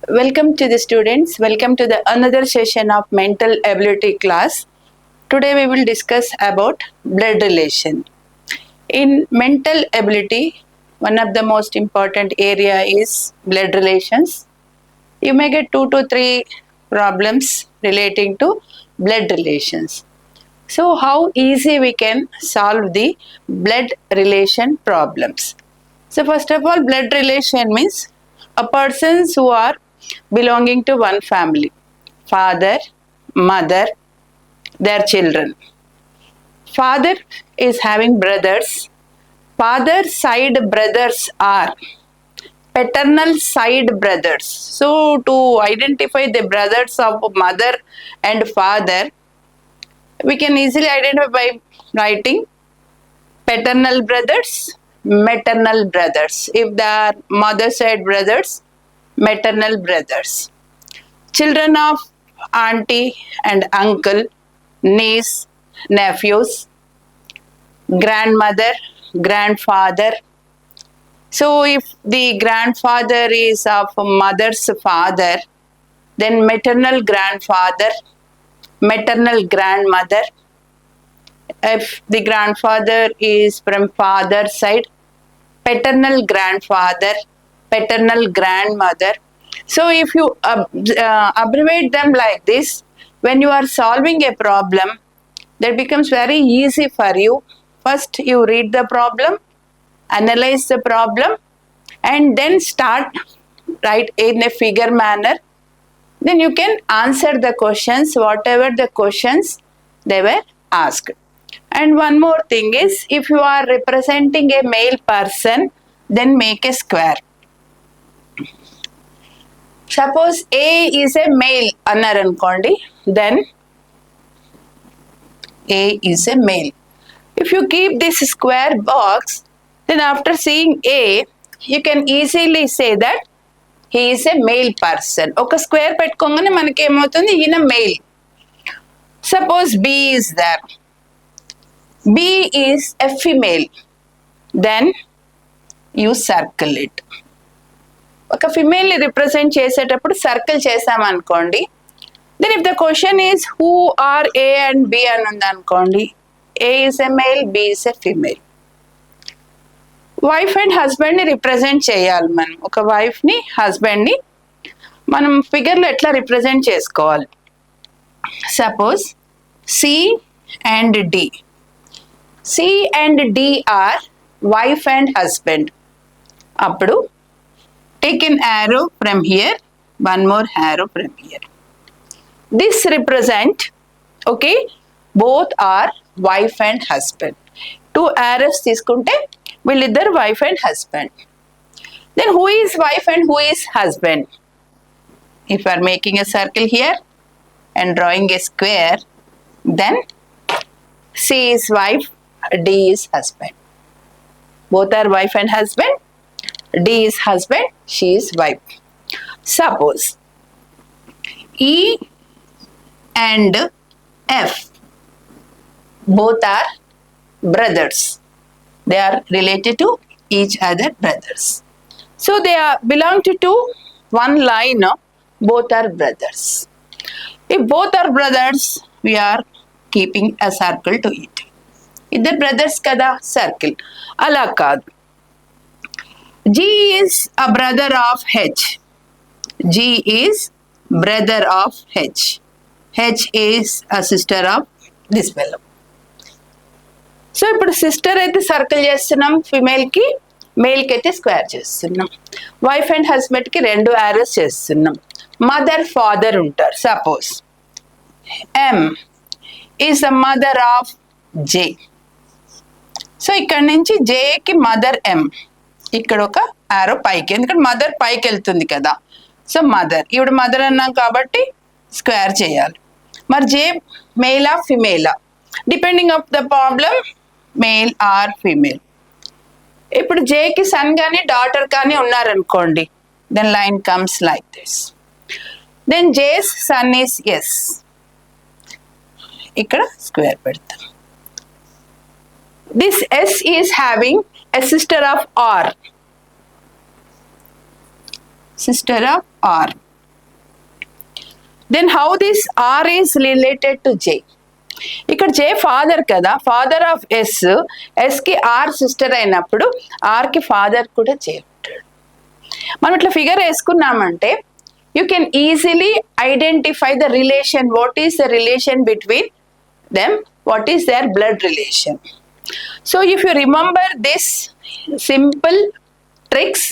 Welcome to the students. Welcome to the another session of mental ability class. Today we will discuss about blood relation. In mental ability, one of the most important area is blood relations. You may get 2 to 3 problems relating to blood relations. So how easy we can solve the blood relation problems? So first of all, blood relation means a persons who are belonging to one family, father, mother, their children. Father is having brothers. Father side brothers are paternal side brothers. So to identify the brothers of mother and father, we can easily identify by writing paternal brothers, maternal brothers. If they are mother side brothers, maternal brothers. Children of auntie and uncle, niece, nephews, grandmother, grandfather. So if the grandfather is of mother's father, then maternal grandfather, maternal grandmother. If the grandfather is from father's side, paternal grandfather, paternal grandmother. So if you abbreviate them like this, when you are solving a problem, that becomes very easy for you. First you read the problem, analyze the problem, and then start write in a figure manner. Then you can answer the questions, whatever the questions they were asked. And one more thing is, if you are representing a male person, then make a square. Suppose A is a male annarankondi, then A is a male. If you keep this square box, then after seeing A, you can easily say that he is a male person. Oka square petkongane manaki emoutundi ఈయన male. Suppose B is there. B is a female. Then you circle it. ఒక female ని represent చేసేటప్పుడు circle చేసామనుకోండి, then if the question is who are A and B అని ఉందనుకోండి, A is a male, B is a female. Wife and husband ని represent చేయాలి మనం. ఒక వైఫ్ ని హస్బెండ్ ని మనం ఫిగర్ లో ఎట్లా రిప్రజెంట్ చేసుకోవాలి? Suppose C and D. C and D are wife and husband. అప్పుడు take an arrow from here, one more arrow from here. This represent, okay, both are wife and husband. Two arrows తీసుకుంటే వీళ్ళిద్దరు wife and husband. Then who is wife and who is husband? If you are making a circle here and drawing a square, then C is wife, D is husband. Both are wife and husband. D is husband, she is wife. Suppose E and F both are brothers. They are related to each other, brothers. So they are belong to one line. Both are brothers. If both are brothers, we are keeping a circle to it. Idhar brothers kada circle. Ala kaadu. G is a brother of H. G is brother of H. H is a sister of this fellow. So ఇప్పుడు sister అయితే circle చేస్తున్నాం female కి, male కి అయితే square చేస్తున్నాం. Wife and husband కి 2 Aorus చేస్తున్నాం. Mother father ఉంటారు. Suppose M is the mother of J. So ఇక్కడ నుంచి J కి మదర్ M. ఇక్కడ ఒక ఆరో పైకి, ఎందుకంటే మదర్ పైకి వెళ్తుంది కదా. సో మదర్, ఇప్పుడు మదర్ అన్నాం కాబట్టి స్క్వేర్ చేయాలి. మరి జే మేలా ఫిమేలా? Depending of the problem, male or female. ఇప్పుడు జేకి సన్ కానీ డాటర్ కానీ ఉన్నారనుకోండి, then line comes like this. Then J's son is S. ఇక్కడ స్క్వేర్ పెడతాం. This S is having a sister of R. Sister of R. Then how this R is related to J? ఇక్కడ J father కదా, father of yes, yes కి are sister అయినప్పుడు are కి father కూడా J ఉంటాడు. మనం ఇట్లా figure వేసుకున్నామంటే you can easily identify the relation. What is the relation between them? What is their blood relation? So if you remember this simple tricks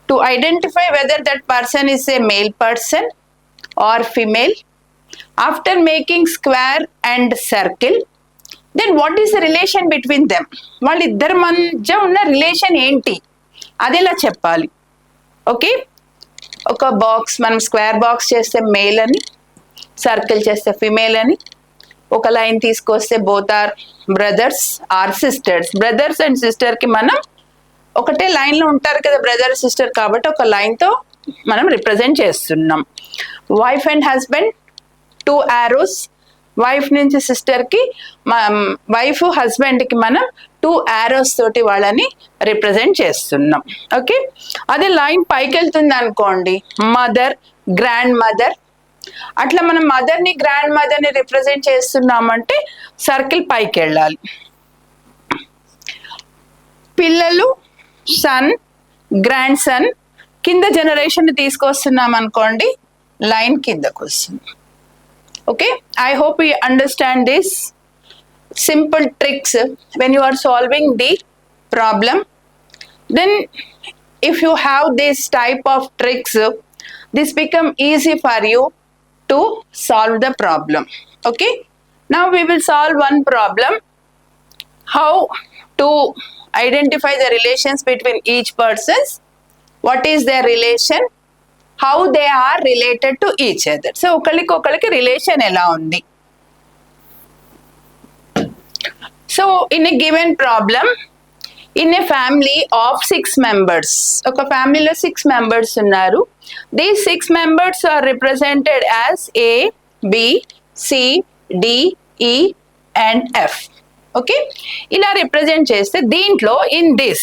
to identify whether that person is a male person or female, after making square and circle, then what is the relation between them? వాళ్ళిద్దరి మధ్య ఉన్న relation ఏంటి అది ఇలా చెప్పాలి. Okay, ఒక box మనం square box చేస్తే మేల్ అని, సర్కిల్ చేస్తే ఫిమేల్ అని, ఒక లైన్ తీసుకొస్తే both are brothers or sisters. Brothers and sister కి మనం ఒకటే లైన్ లో ఉంటారు కదా బ్రదర్ సిస్టర్, కాబట్టి ఒక లైన్ తో మనం రిప్రజెంట్ చేస్తున్నాం. Wife and husband 2 arrows, wife నుంచి సిస్టర్ కి, వైఫ్ హస్బెండ్ కి మనం 2 arrows తోటి వాళ్ళని రిప్రజెంట్ చేస్తున్నాం. ఓకే, అదే లైన్ పైకి వెళ్తుంది అనుకోండి, మదర్ గ్రాండ్ మదర్, అట్లా మనం మదర్ ని గ్రాండ్ మదర్ ని రిప్రజెంట్ చేస్తున్నామంటే సర్కిల్ పైకి వెళ్ళాలి. పిల్లలు సన్ గ్రాండ్ సన్, కింద జనరేషన్ తీసుకొస్తున్నాం అనుకోండి లైన్ కిందకు వస్తుంది. Okay, I hope you understand this simple tricks when you are solving the problem. Then if you have this type of tricks, this become easy for you to solve the problem. Okay, now we will solve one problem, how to identify the relations between each persons, what is their relation, how they are related to each other. So ఒకళ్ళకి ఒకళ్ళకి relation ఎలా ఉంది. So in a given problem, in a family of 6 members, ఒక ఫ్యామిలీలో 6 members ఉన్నారు. These 6 members are represented as A, B, C, D, E and F. Okay, ఇలా represent చేస్తే దీంట్లో in this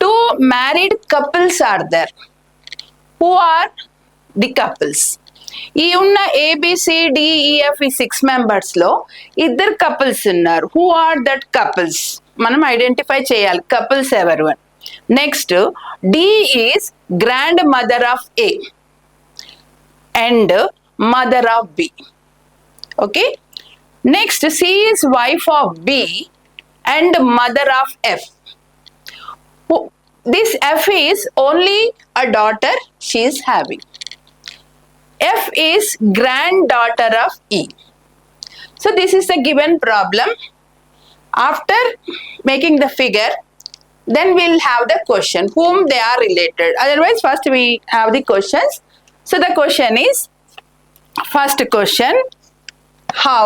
2 married couples are there. Who are the couples? ఈ ఉన్న ABCDEF 6 members లో ఇద్దరు కపుల్స్ ఉన్నారు. హూ ఆర్ దట్ కపుల్స్ మనం identify చేయాలి, కపుల్స్ ఎవరు అని. Next D is grand mother of A and mother of B. Okay, next C is wife of B and mother of F. This F is only a daughter she is having. F is granddaughter of E. So this is the given problem. After making the figure, then we'll have the question whom they are related. Otherwise first we have the questions. So the question is, first question, how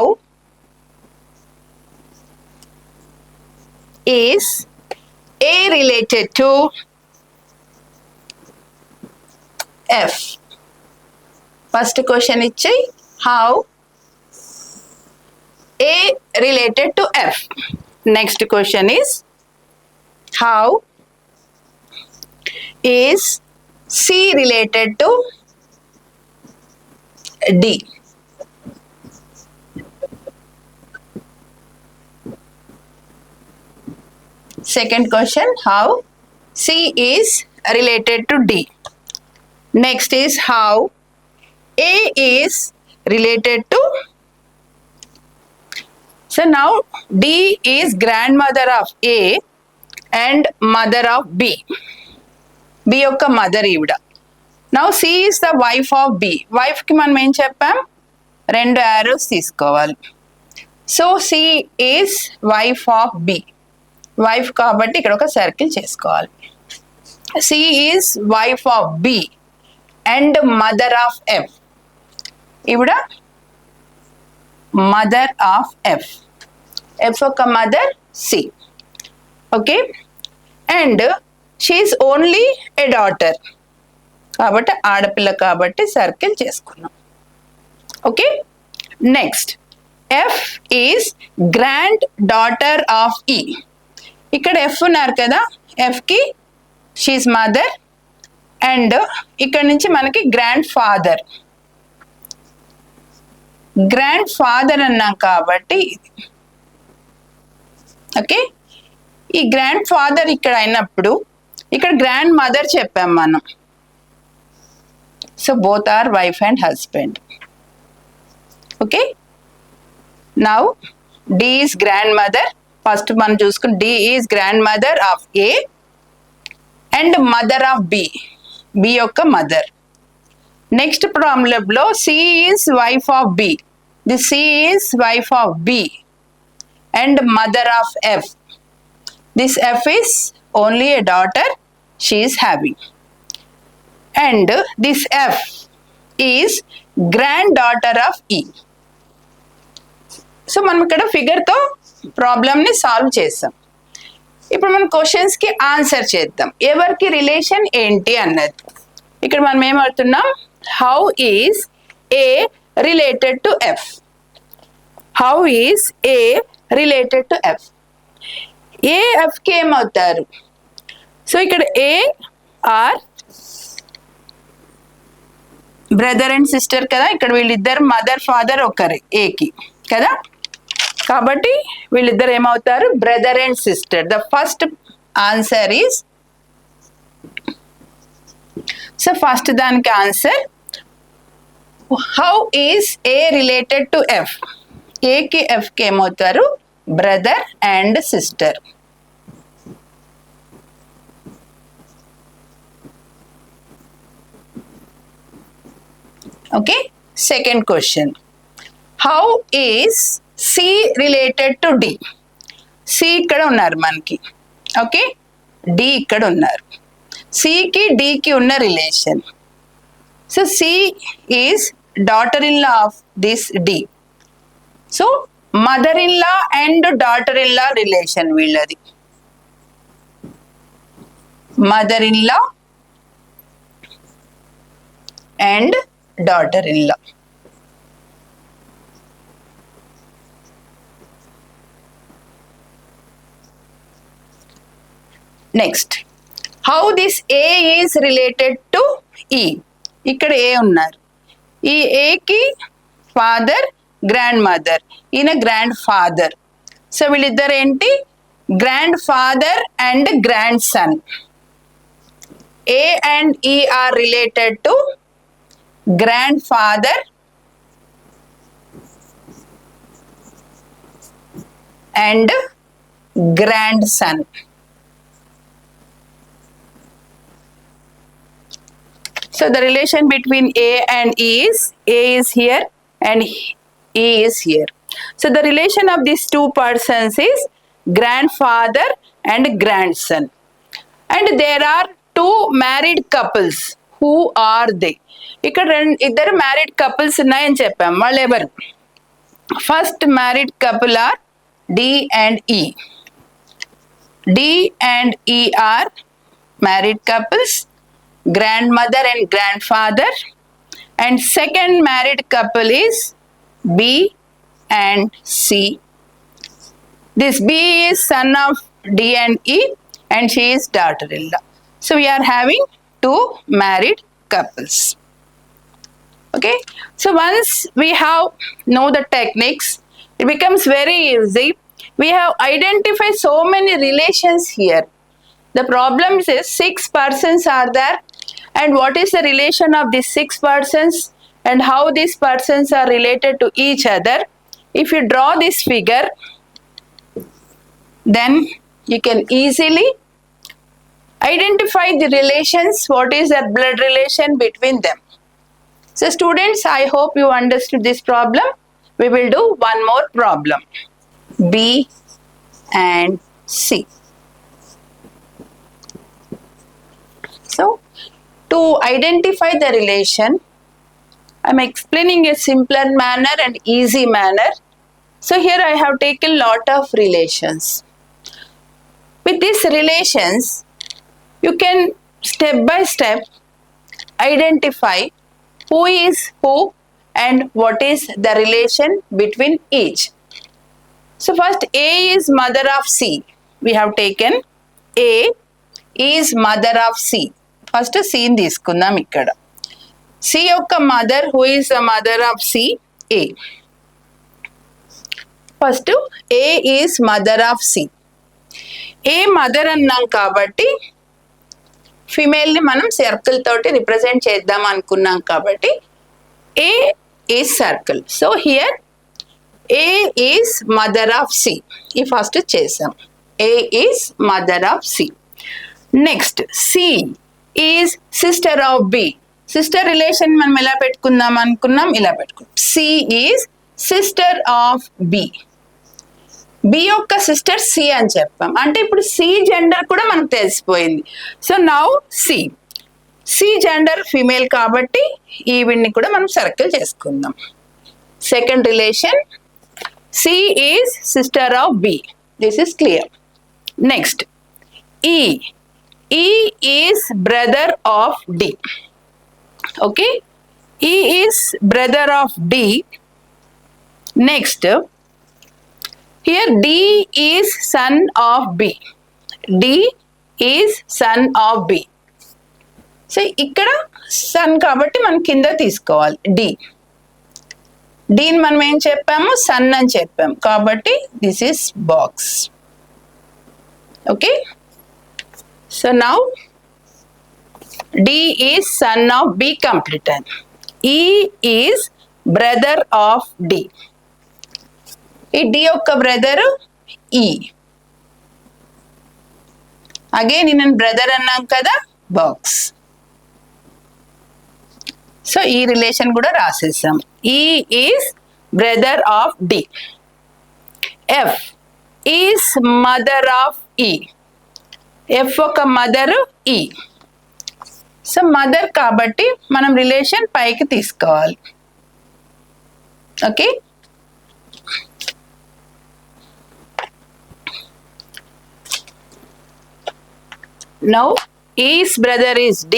is A related to F? First question is how A related to F. Next question is how is C related to D? Second question, how C is related to D. Next is how A is related to, so now D is grandmother of A and mother of B. B యొక్క mother ఈవిడ. Now C is the wife of B. Wife కి మనం ఏం చెప్పాం, 2 arrows తీసుకోవాలి. So C is wife of B. Wife కాబట్టి ఇక్కడ ఒక సర్కిల్ చేసుకోవాలి. C is wife of B and mother of F. ఈవిడ మదర్ ఆఫ్ F. F యొక్క mother C. Okay, and she is only a daughter కాబట్టి ఆడపిల్ల కాబట్టి సర్కిల్ చేసుకున్నాం. Okay, next F is grand daughter of E. ఇక్కడ F ఉన్నారు కదా, F కి షీఈస్ మదర్ అండ్ ఇక్కడ నుంచి మనకి గ్రాండ్ ఫాదర్. గ్రాండ్ ఫాదర్ అన్నాం కాబట్టి ఓకే, ఈ గ్రాండ్ ఫాదర్ ఇక్కడ అయినప్పుడు ఇక్కడ గ్రాండ్ మదర్ చెప్పాం మనం. So both are wife and husband. Okay, now D is grandmother. First మనం చూసుకుని D is grandmother of A and mother of B, B యొక్క మదర్. నెక్స్ట్ ప్రాబ్లంలో C is wife of B, the C is wife of B and mother of F. This F is only a daughter she is having. And this F is granddaughter of E. So మనం ఇక్కడ ఫిగర్తో ప్రాబ్లమ్ని solve చేస్తాం. ఇప్పుడు మనం క్వశ్చన్స్కి answer చేద్దాం. ఎవరికి relation ఏంటి అన్నది. ఇక్కడ మనం ఏమవుతున్నాం, how is A related to F, how is A related to F. A ఎఫ్కి ఏమవుతారు? సో ఇక్కడ A are brother and sister కదా, ఇక్కడ వీళ్ళిద్దరు మదర్ ఫాదర్ ఒకరే ఏకి కదా, కాబట్టి వీళ్ళిద్దరు ఏమవుతారు, brother and sister. The first answer is, so first దానికి answer how is A related to F. ఏకి ఎఫ్కి ఏమవుతారు, brother and sister. Okay, second question, how is C related to D. C ఇక్కడ ఉన్నారు మనకి, ఓకే, డి ఇక్కడ ఉన్నారు. సికి డికి ఉన్న relation. So C is daughter in law of this D. So mother in law and daughter in law relation వీళ్ళది. Mother in law and daughter in law. Next, how this A is related to E. ఇక్కడ A ఉన్నారు, E ఏకి father grand mother, ఈయన grand father. So వీళ్ళిద్దరు ఏంటి, grand father and grand son. A and E are related to grand father and grand son. So the relation between A and E is A is here and E is here. So the relation of these two persons is grandfather and grandson. And there are two married couples. Who are they? ఇక్కడ ఇద్దరు married couples ఉన్నాయని చెప్పాం. వాళ్ళు ఎవరు? First married couple are D and E. D and E are married couples, grandmother and grandfather. And second married couple is B and C. This B is son of D and E and she is daughter-in-law. So we are having two married couples. Okay, so once we have know the techniques, it becomes very easy. We have identified so many relations here. The problem is 6 persons are there, and what is the relation of these 6 persons and how these persons are related to each other. If you draw this figure, then you can easily identify the relations, what is the blood relation between them. So students, I hope you understood this problem. We will do one more problem, B and C. So to identify the relation, I am explaining a simpler manner and easy manner. So here I have taken lot of relations. With these relations, you can step by step identify who is who and what is the relation between each. So first, A is mother of C. We have taken A is mother of C. First scene తీసుకుందాం. ఇక్కడ C యొక్క mother, who is the mother of C, A. First A is mother of C. A mother అన్నాం కాబట్టి ఫిమేల్ని మనం circle తోటి represent చేద్దాం అనుకున్నాం కాబట్టి A is circle. So here A is mother of C. ఈ ఫస్ట్ చేసాం. A is mother of C. Next C is sister of B. Sister relation మనం ఎలా పెట్టుకుందాం అనుకున్నాం, ఇలా పెట్టుకున్నాం. C is sister of B. B యొక్క సిస్టర్ సి అని చెప్పాం. అంటే ఇప్పుడు సి జెండర్ కూడా మనకు తెలిసిపోయింది. So now C. C gender female కాబట్టి ఈవిడ్ని కూడా మనం సర్కిల్ చేసుకుందాం. Second relation C is sister of B. This is clear. Next E. E is brother of D. Okay, E is brother of D. Next here D is son of B. D is son of B. So ఇక్కడ sun కాబట్టి మనం కింద తీసుకోవాలి D. Dని మనం ఏం చెప్పాము, sun అని చెప్పాము కాబట్టి this is box. Okay, so now D is son of B completed. E is brother of D. E D యొక్క బ్రదర్ ఈ. అగైన్ నేను బ్రదర్ అన్నాం కదా, బాక్స్. సో ఈ రిలేషన్ కూడా రాసేసాం. E is brother of D. F is mother of E. F ఒక mother E. So mother కాబట్టి మనం relation పైకి తీసుకోవాలి. Okay, now E's brother is D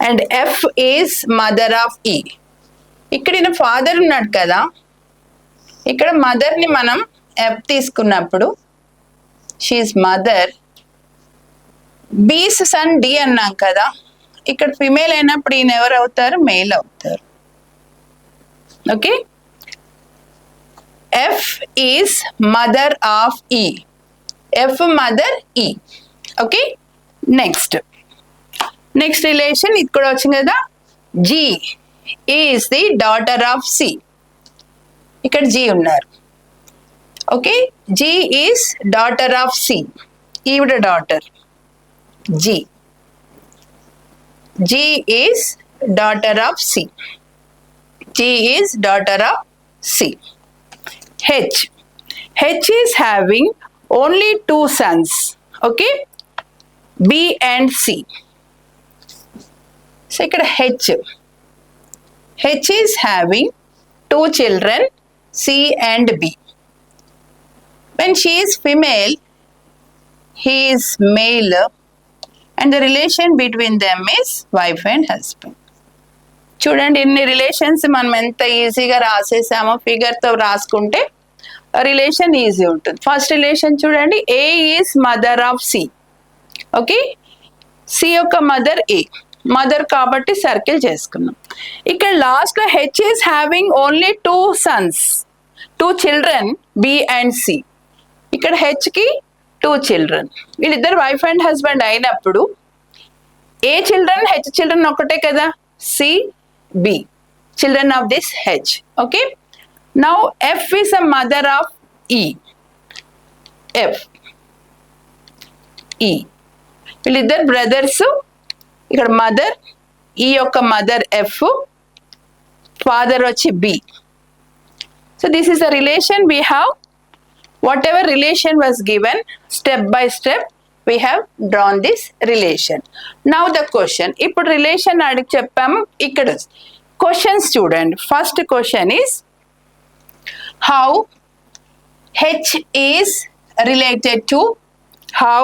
and F is mother of E. ఇక్కడ ఈయన father ఉన్నాడు కదా, ఇక్కడ మదర్ని మనం F తీసుకున్నప్పుడు షీఈస్ మదర్. బీస్ సన్ డి అన్నాం కదా, ఇక్కడ ఫిమేల్ అయినప్పుడు ఈయన ఎవరు అవుతారు, మేల్ అవుతారు. Okay, F is mother of E. F mother E. Okay, next relation ఇక్కడ వచ్చింది కదా, G is the daughter of C. ఇక్కడ G ఉన్నారు. Okay, G is daughter of C. ఈవిడ daughter G. G is daughter of C. G is daughter of C. H is having only 2 sons. Okay, B and C. So ఇక్కడ H is having 2 children, C and B. When she is female, he is male, and the relation between them is wife and husband. చూడండి ఇన్ని relations మనం ఎంత ఈజీగా రాసేసామో, ఫిగర్తో రాసుకుంటే relation easy ఉంటుంది. ఫస్ట్ రిలేషన్ చూడండి, A is mother of C. Okay, C యొక్క మదర్ ఏ. మదర్ కాబట్టి సర్కిల్ చేసుకున్నాం. ఇక్కడ లాస్ట్ లో H is having only 2 sons, 2 children, B and C. ఇక్కడ హెచ్ కి 2 children. వీళ్ళిద్దరు వైఫ్ అండ్ హస్బెండ్ అయినప్పుడు ఏ చిల్డ్రన్, హెచ్ చిల్డ్రన్ ఒకటే కదా, C B children of this H. Okay, now F is a mother of E. F E వీళ్ళిద్దరు brothers. ఇక్కడ mother, E యొక్క mother F, father వచ్చి B. So this is the relation we have. Whatever relation was given, step by step we have drawn this relation. Now the question. ఇప్పుడు relation అడిగి చెప్పాము, ఇక్కడ questions చూడండి. First question is how H is related to, how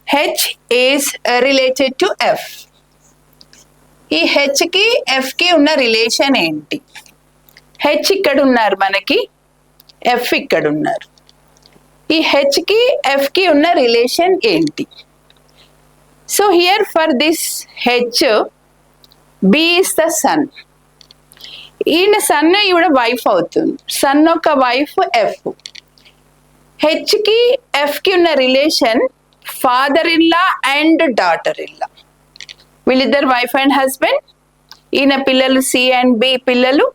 H is related to F. ఈ H కి F కి ఉన్న relation ఏంటి? H ఇక్కడ ఉన్నారు మనకి, F ఇక్కడ ఉన్నారు. ఈ H కి F కి ఉన్న రిలేషన్ ఏంటి? So here for this H, B is the son. ఈయన సన్ ఈవిడ వైఫ్ అవుతుంది. సన్ ఒక వైఫ్ ఎఫ్. హెచ్కి ఎఫ్కి ఉన్న relation father in law and daughter in-law. వీళ్ళిద్దరు వైఫ్ అండ్ హస్బెండ్. ఈయన పిల్లలు సి అండ్ బి పిల్లలు.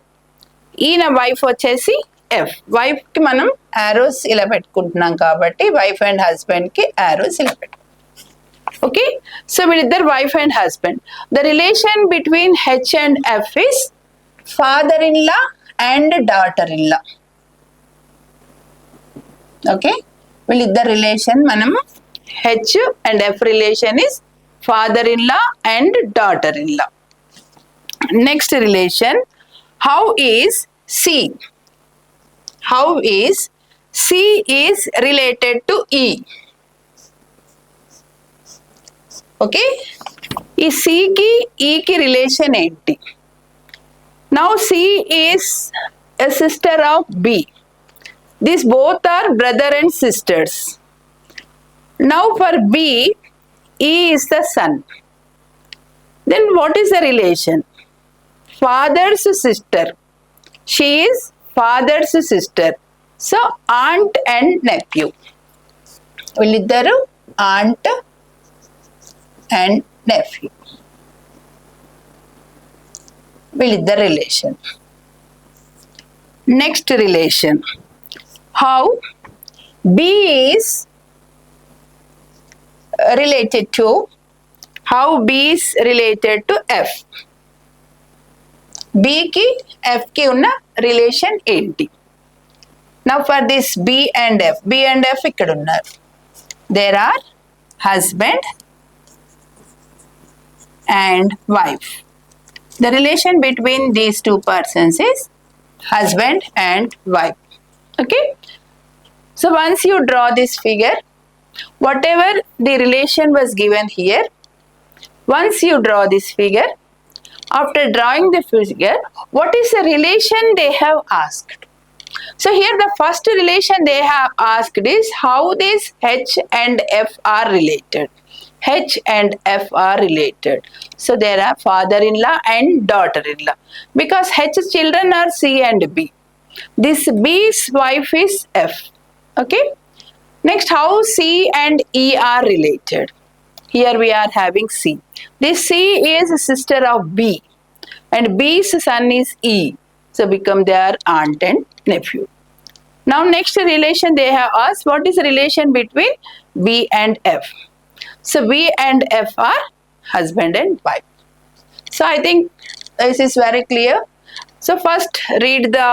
ఈయన వైఫ్ వచ్చేసి ఎఫ్. వైఫ్ కి మనం ఆరోస్ ఇలా పెట్టుకుంటున్నాం కాబట్టి వైఫ్ అండ్ హస్బెండ్ కి ఆరోస్ ఇలా పెట్టుకుంటాం. ఓకే, సో వీళ్ళిద్దరు wife and husband. The relation between H and F is father in law and daughter in law. Okay, వీళ్ళిద్దరు రిలేషన్ మనము H and F relation is father in law and daughter in law. Next relation, how is C? How is C is related to E? Okay, ఈ C కి E కి relation ఏంటి? Now C is a sister of B. These both are brother and sisters. Now for B, E is the son. Then what is the relation? Father's sister. She is father's sister. So aunt and nephew. వీళ్ళిద్దరు aunt and nephew. వీళ్ళిద్దరు relation. Next relation, how B is related to, how B is related to F. B కి F కి ఉన్న relation ఏంటి? Now for this B and F, B and F ఇక్కడ ఉన్నారు. There are husband and wife. The relation between these two persons is husband and wife. Okay, so once you draw this figure, whatever the relation was given here, once you draw this figure, after drawing the figure, what is the relation they have asked? So here the first relation they have asked is how these H and F are related. H and F are related. So there are father-in-law and daughter-in-law. Because H's children are C and B. This B's wife is F. Okay. Next, how C and E are related. Here we are having C. This C is a sister of B. And B's son is E. So become their aunt and nephew. Now next relation they have asked, what is the relation between B and F? So B and F are husband and wife. So I think this is very clear. So first read the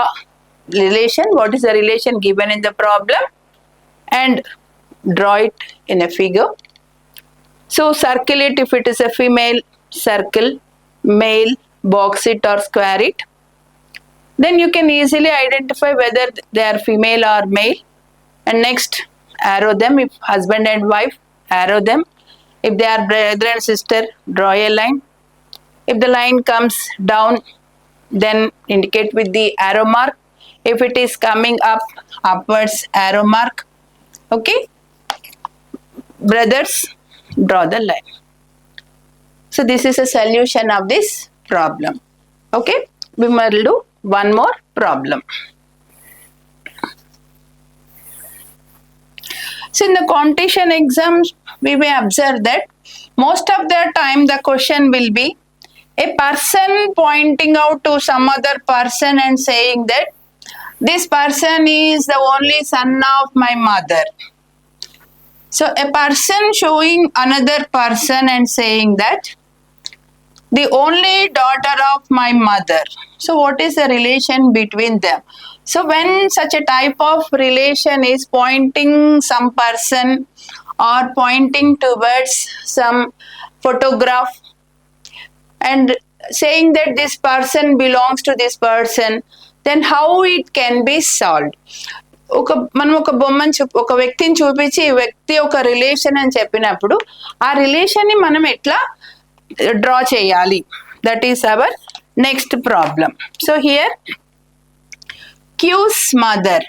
relation, what is the relation given in the problem, and draw it in a figure. So circle it if it is a female, circle, male, box it or square it. Then you can easily identify whether they are female or male. And next arrow them. If husband and wife, arrow them. If they are brother and sister, draw a line. If the line comes down, then indicate with the arrow mark. If it is coming up, upwards, arrow mark. Okay, brothers, draw the line. So this is a solution of this problem. Okay, we will do one more problem. So in the competition exams, we may observe that most of the time the question will be a person pointing out to some other person and saying that this person is the only son of my mother. So a person showing another person and saying that the only daughter of my mother. So what is the relation between them? So when such a type of relation is pointing some person or pointing towards some photograph and saying that this person belongs to this person, then how it can be solved? మనం ఒక బొమ్మను ఒక వ్యక్తిని చూపించి ఈ వ్యక్తి ఒక relation అని చెప్పినప్పుడు ఆ రిలేషన్ ని మనం ఎట్లా డ్రా చేయాలి? That is our next problem. So here Q's mother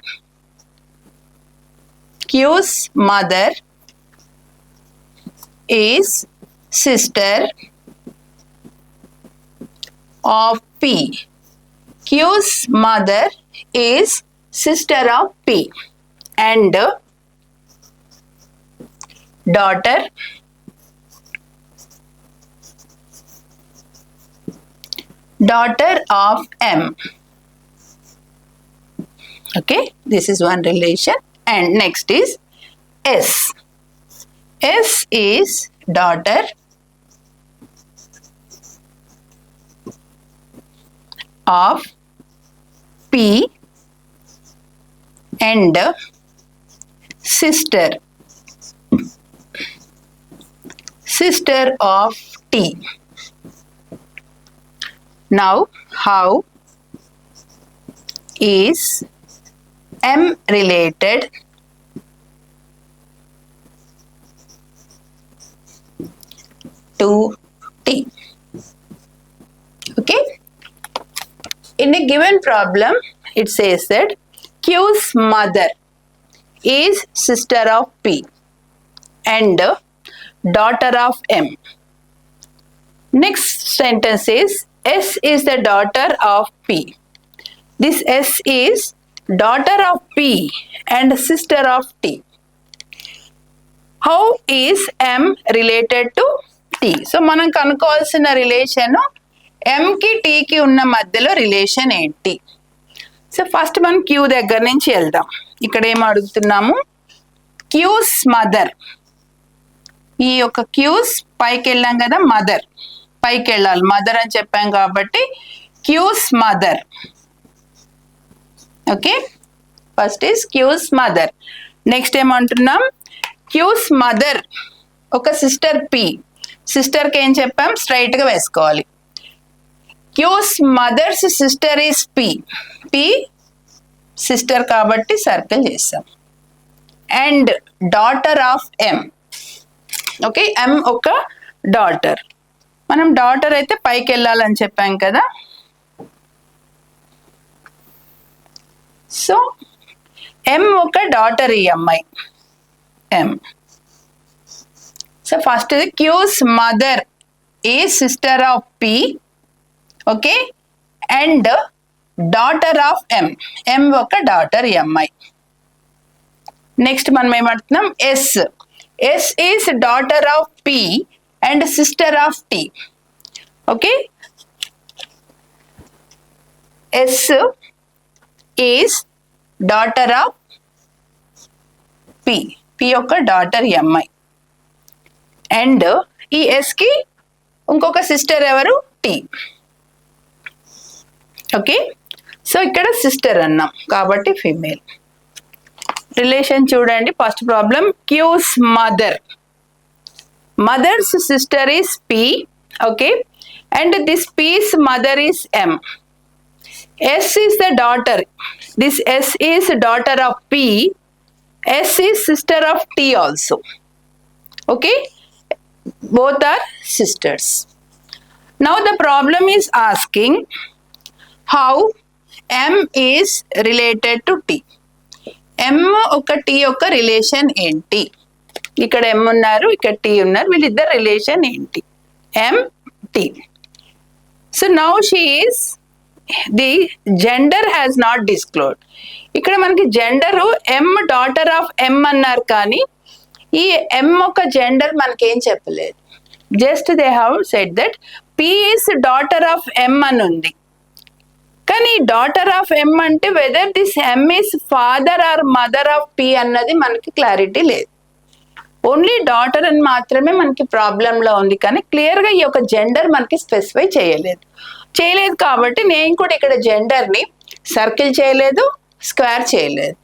is sister of P. Q's mother is sister of P and daughter of M. Okay, this is one relation. And next is S. S is daughter of P and sister of T. Now, how is M related to T? Okay. In a given problem, it says that Q's mother is sister of P and daughter of M. Next sentence is S is the daughter of P. This S is daughter of P and sister of T. How is M related to T? So, మనం కనుక్కోవాల్సిన relation M కి T కి ఉన్న మధ్యలో relation ఏంటి? So first మనం Q దగ్గర నుంచి వెళ్దాం. ఇక్కడ ఏం అడుగుతున్నాము? Q's mother. ఈ యొక్క Q's పైకి వెళ్ళాం కదా, మదర్ పైకి వెళ్ళాలి, మదర్ అని చెప్పాం కాబట్టి Q's mother. Okay, first is Q's mother. Next ఏమంటున్నాం? Q's మదర్ ఒక సిస్టర్ P. సిస్టర్కి ఏం చెప్పాం? స్ట్రైట్గా వేసుకోవాలి. Q's mother's sister is P. P sister కాబట్టి సర్కిల్ చేస్తాం. And daughter of M. Okay, M ఒక డాటర్. మనం డాటర్ అయితే పైకి వెళ్ళాలని చెప్పాం కదా. సో M ఒక డాటర్, ఈ అమ్మాయి M. So first Q's mother A sister of P. Okay, and daughter of M. M ఒక డాటర్, ఈ అమ్మాయి. నెక్స్ట్ మనం ఏమంటున్నాం? S. S is daughter of P and sister of T. Okay, S is daughter of P. P యొక్క daughter అమ్మాయి. And ఈ S కి ఇంకొక సిస్టర్ ఎవరు? T. ఓకే, సో ఇక్కడ సిస్టర్ అన్నాం కాబట్టి ఫీమేల్. రిలేషన్ చూడండి. First problem, Q's mother. Mother's sister is P, okay, and this P's mother is M. S is the daughter. This S is daughter of P. S is sister of T also. Okay, both are sisters. Now the problem is asking how M is related to T. M ఒక T యొక్క relation ఏంటి? ఇక్కడ M ఉన్నారు, ఇక్కడ T ఉన్నారు, వీళ్ళిద్దరు relation ఏంటి? M T. So now she is the gender has not disclosed. ఇక్కడ మనకి gender M daughter of M అన్నారు, కానీ ఈ M ఒక జెండర్ మనకేం చెప్పలేదు. Just they have said that P is daughter of M అని ఉంది. కానీ డాటర్ ఆఫ్ M అంటే whether this M is father or mother of P అన్నది మనకి క్లారిటీ లేదు. ఓన్లీ డాటర్ అని మాత్రమే మనకి ప్రాబ్లంలో ఉంది, కానీ క్లియర్గా ఈ యొక్క జెండర్ మనకి స్పెసిఫై చేయలేదు కాబట్టి నేను కూడా ఇక్కడ జెండర్ని సర్కిల్ చేయలేదు, స్క్వేర్ చేయలేదు.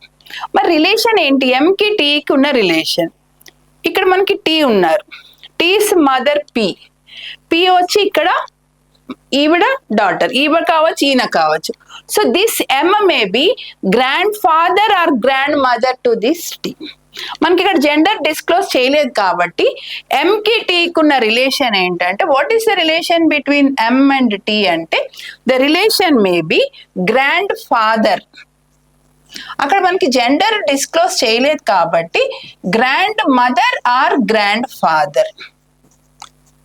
మరి రిలేషన్ ఏంటి? ఎంకి టీకి ఉన్న రిలేషన్. ఇక్కడ మనకి టీ ఉన్నారు, టీస్ మదర్ పి. పి వచ్చి ఇక్కడ ఈవిడ డాటర్, ఈవిడ కావచ్చు, ఈయన కావచ్చు. So this M may be grand father or grand mother to this T. మనకి ఇక్కడ జెండర్ డిస్క్లోజ్ చేయలేదు కాబట్టి ఎంకి టీకి ఉన్న రిలేషన్ ఏంటంటే, what is the relation between M and T అంటే the relation may be grand father. అక్కడ మనకి జెండర్ డిస్క్లోజ్ చేయలేదు కాబట్టి grand mother or grand father.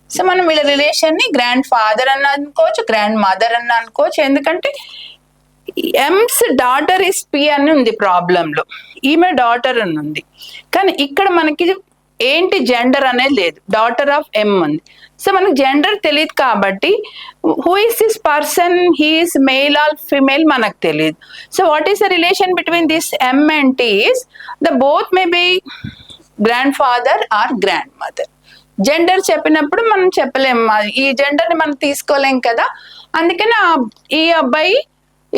So మనం వీళ్ళ రిలేషన్ ని గ్రాండ్ ఫాదర్ అన్న అనుకోవచ్చు, గ్రాండ్ మదర్ అన్న అనుకోవచ్చు, ఎందుకంటే ఎమ్స్ డాటర్ ఇస్ పి అని ఉంది ప్రాబ్లంలో, ఈమె డాటర్ అని ఉంది. కానీ ఇక్కడ మనకి ఏంటి జెండర్ అనేది లేదు, డాటర్ ఆఫ్ ఎం ఉంది. సో మనకు జెండర్ తెలియదు కాబట్టి who is this person, he is male or female మనకు తెలియదు. So what is the relation between this M and T is the both may be grand father or grand mother. Gender చెప్పినప్పుడు మనం చెప్పలేము, ఈ జెండర్ని మనం తీసుకోలేం కదా. అందుకని ఈ అబ్బాయి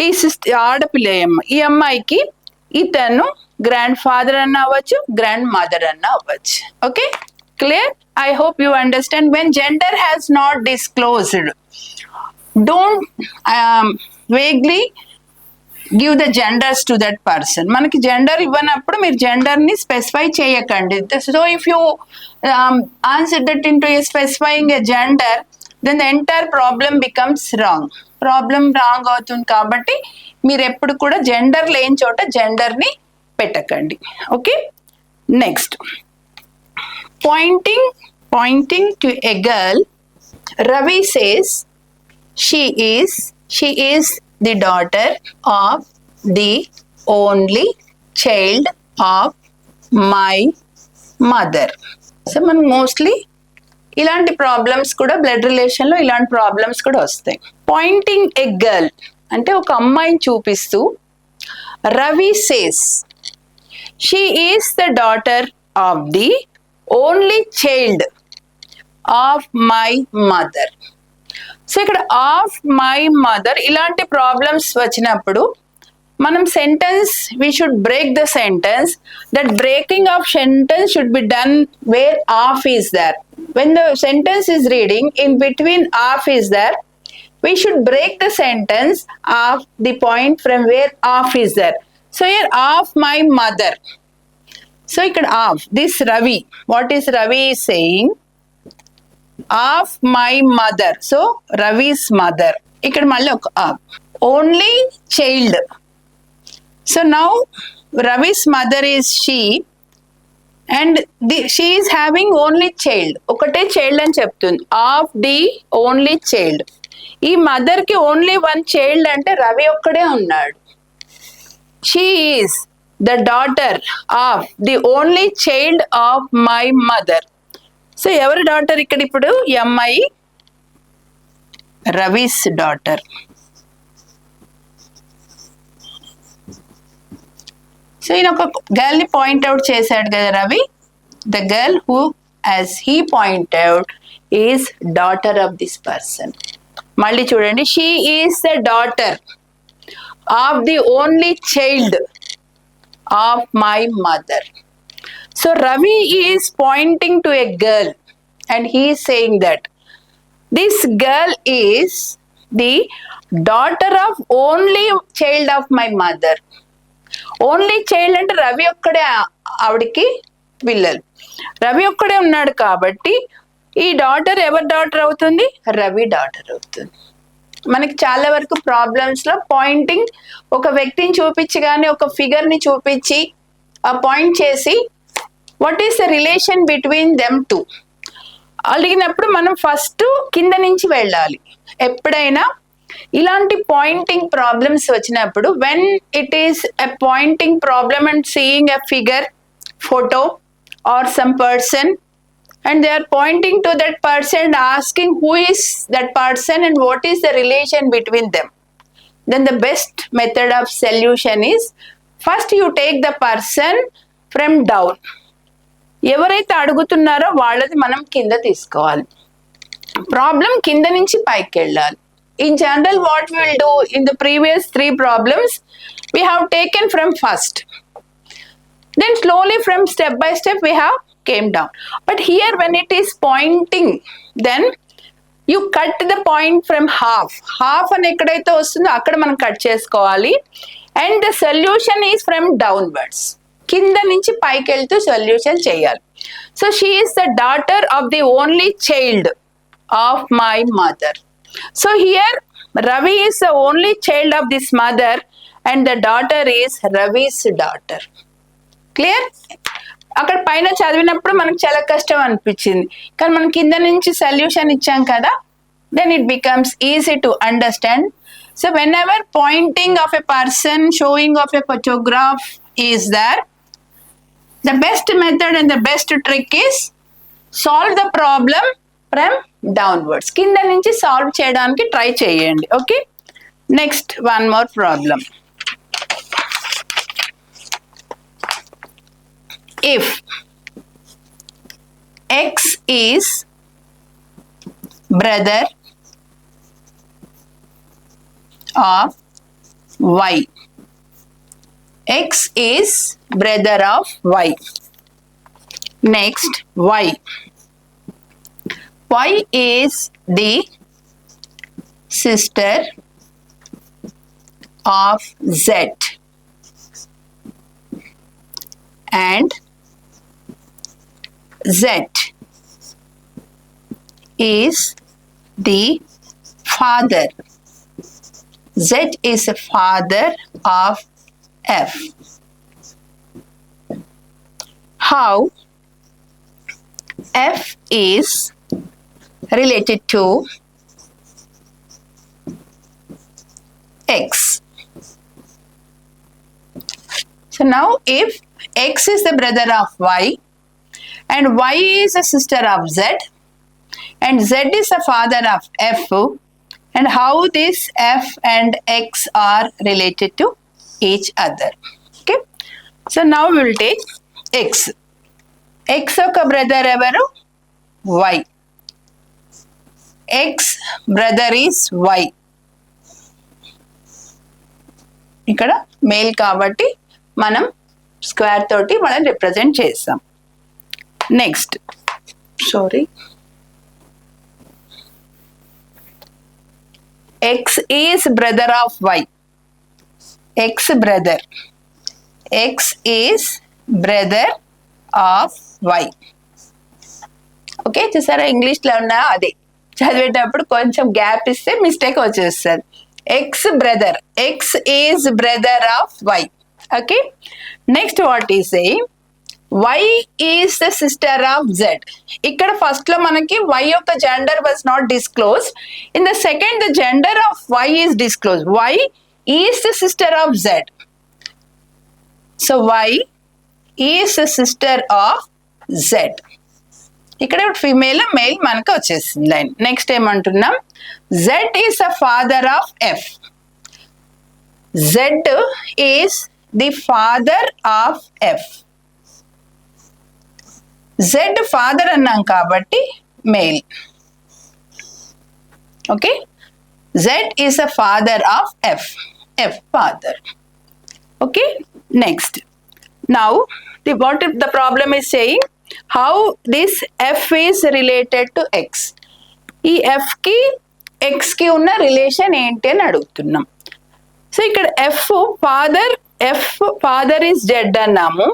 ఈ ఆడపిల్ల ఈ అమ్మాయికి ఇతను గ్రాండ్ ఫాదర్ అన్న అవ్వచ్చు, గ్రాండ్ మదర్ అన్న అవ్వచ్చు. Okay, clear? I hope you understand. When gender has not disclosed, don't vaguely give the genders to that person. మనకి జెండర్ ఇవ్వనప్పుడు మీరు జెండర్ని స్పెసిఫై చేయకండి. So if you answer that into specifying a gender, then the entire problem becomes wrong. Problem wrong అవుతుంది. కాబట్టి మీరు ఎప్పుడు కూడా gender లేని చోట జెండర్ని పెట్టకండి. Okay, next pointing to a girl, Ravi says she is the daughter of the only child of my mother. So మనం mostly ఇలాంటి ప్రాబ్లమ్స్ కూడా బ్లడ్ రిలేషన్లో ఇలాంటి ప్రాబ్లమ్స్ కూడా వస్తాయి. పాయింటింగ్ ఎ గర్ల్ అంటే ఒక అమ్మాయిని చూపిస్తూ Ravi says she is the daughter of the only child of my mother. So ఇక్కడ ఆఫ్ మై మదర్ ఇలాంటి ప్రాబ్లమ్స్ వచ్చినప్పుడు మనం sentence we should break the sentence. That breaking of sentence should be done where of is there. When the sentence is reading in between of is there, we should break the sentence of the point from where off is there. So here of my mother. So ikkada of this Ravi, what is Ravi is saying? Of my mother. So Ravi's mother. Ikkada malli oka only child. So now Ravi's mother is she, and she is having only child. Okate child అని చెప్తుంది. Of the only child. ఈ mother కి only one child అంటే రవి ఒక్కడే ఉన్నాడు. She is the daughter of the only child of my mother. So ఎవరి daughter ఇక్కడ ఇప్పుడు? ఈ అమ్మాయి రవిస్ డాటర్. సో ఈయన ఒక గర్ల్ ని పాయింట్అవుట్ చేశాడు కదా Ravi. The girl who as he point out is daughter of this person. మళ్ళీ చూడండి, she is the daughter of the only child of my mother. So Ravi is pointing to a girl and he is saying that this girl is the daughter of only child of my mother. Only child అంటే రవి ఒక్కడే ఆవిడికి పిల్లలు, రవి ఒక్కడే ఉన్నాడు కాబట్టి ఈ daughter ఎవరి daughter అవుతుంది? రవి డాటర్ అవుతుంది. మనకి చాలా వరకు ప్రాబ్లమ్స్ లో పాయింటింగ్ ఒక వ్యక్తిని చూపించి కానీ ఒక ఫిగర్ ని చూపించి ఆ పాయింట్ చేసి what is the relation between them two అడిగినప్పుడు మనం ఫస్ట్ కింద నుంచి వెళ్ళాలి. ఎప్పుడైనా ఇలాంటి పాయింటింగ్ ప్రాబ్లమ్స్ వచ్చినప్పుడు when it is a pointing problem and seeing a figure, photo or some person, and they are pointing to that person and asking who is that person and what is the relation between them, then the best method of solution is first you take the person from down. ఎవరైతే అడుగుతున్నారో వాళ్ళది మనం కింద తీసుకోవాలి. Problem కింద నుంచి పైకి వెళ్ళాలి. In general, what we will do in the previous 3 problems, we have taken from first, then slowly from step by step we have came down. But here when it is pointing, then you cut the point from half అని ఎక్కడైతే వస్తుందో అక్కడ మనం cut చేసుకోవాలి. And the solution is from downwards, కింద నుంచి పైకి వెళ్తూ సొల్యూషన్ చేయాలి. So she is the daughter of the only child of my mother. So here Ravi is the only child of this mother and the daughter is Ravi's daughter. Clear? అక్కడ పైన చదివినప్పుడు మనకు చాలా కష్టం అనిపించింది, కానీ మనం కింద నుంచి సొల్యూషన్ ఇచ్చాం కదా, then it becomes easy to understand. So whenever pointing of a person, showing of a photograph is there, the best method and the best trick is solve the problem from downwards. కింద నుంచి solve చేయడానికి try చేయండి. Okay, next one more problem. If X is brother of Y, X is brother of Y. Next, Y. Y is the sister of Z, and Z is the father. Z is the father of F. How F is related to X? So now if X is the brother of Y and Y is the sister of Z and Z is the father of F, and how this F and X are related to each other. Okay, so now we will take X. X oka brother evaru? Y. X brother is Y. ఇక్కడ male కాబట్టి మనం square తోటి మనం represent చేస్తాం. Next, sorry, X is brother of Y. X brother. X is brother of Y. Okay, చూసారా ఇంగ్లీష్లో ఉన్నా అదే చదివేటప్పుడు కొంచెం గ్యాప్ ఇస్తే మిస్టేక్ వచ్చేస్తుంది. X brother. X is brother of Y. Okay. Next, what is saying? Y is the sister of Z. ఇక్కడ first లో మనకి Y యొక్క gender was not disclosed. In the second, the gender of Y is disclosed. Y is the sister of Z. So Y is the sister of Z. ఇక్కడ female male మనకు వచ్చేసింది line. Next ఏమంటున్నాం? Z is the father of F. Z is the father of F. Z father అన్నాం కాబట్టి male. Okay, Z is the father of F. F father. Okay, next. Now what if the problem is saying how this F is related to X? ఈ F కి X కి ఉన్న relation ఏంటి అని అడుగుతున్నాం. So ఇక్కడ F ఫాదర్ ఇస్ జెడ్ అన్నాము.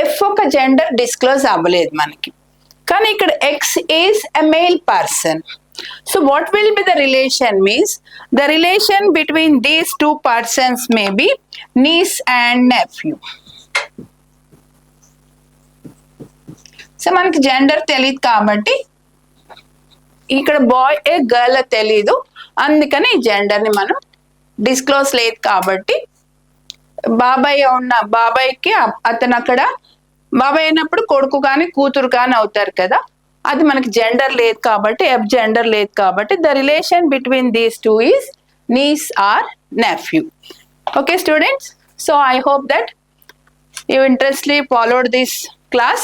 F ఒక జెండర్ డిస్క్లోజ్ అవ్వలేదు మనకి, కానీ ఇక్కడ X is a male person. So what will be the relation? Means the relation between these two persons may be niece and nephew. So మనకి gender తెలియదు కాబట్టి ఇక్కడ బాయ్ ఏ గర్ల్ తెలీదు, అందుకని ఈ జెండర్ని మనం డిస్క్లోజ్ లేదు కాబట్టి బాబాయ్కి అతను అక్కడ బాబాయ్ అయినప్పుడు కొడుకు కానీ కూతురు కానీ అవుతారు కదా, అది మనకి జెండర్ లేదు కాబట్టి ఎఫ్ జెండర్ లేదు కాబట్టి the relation between these two is niece or nephew. Okay students, so I hope that you interestedly followed this class.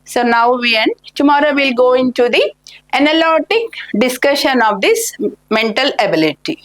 So now we end. Tomorrow we'll go into the analytic discussion of this mental ability.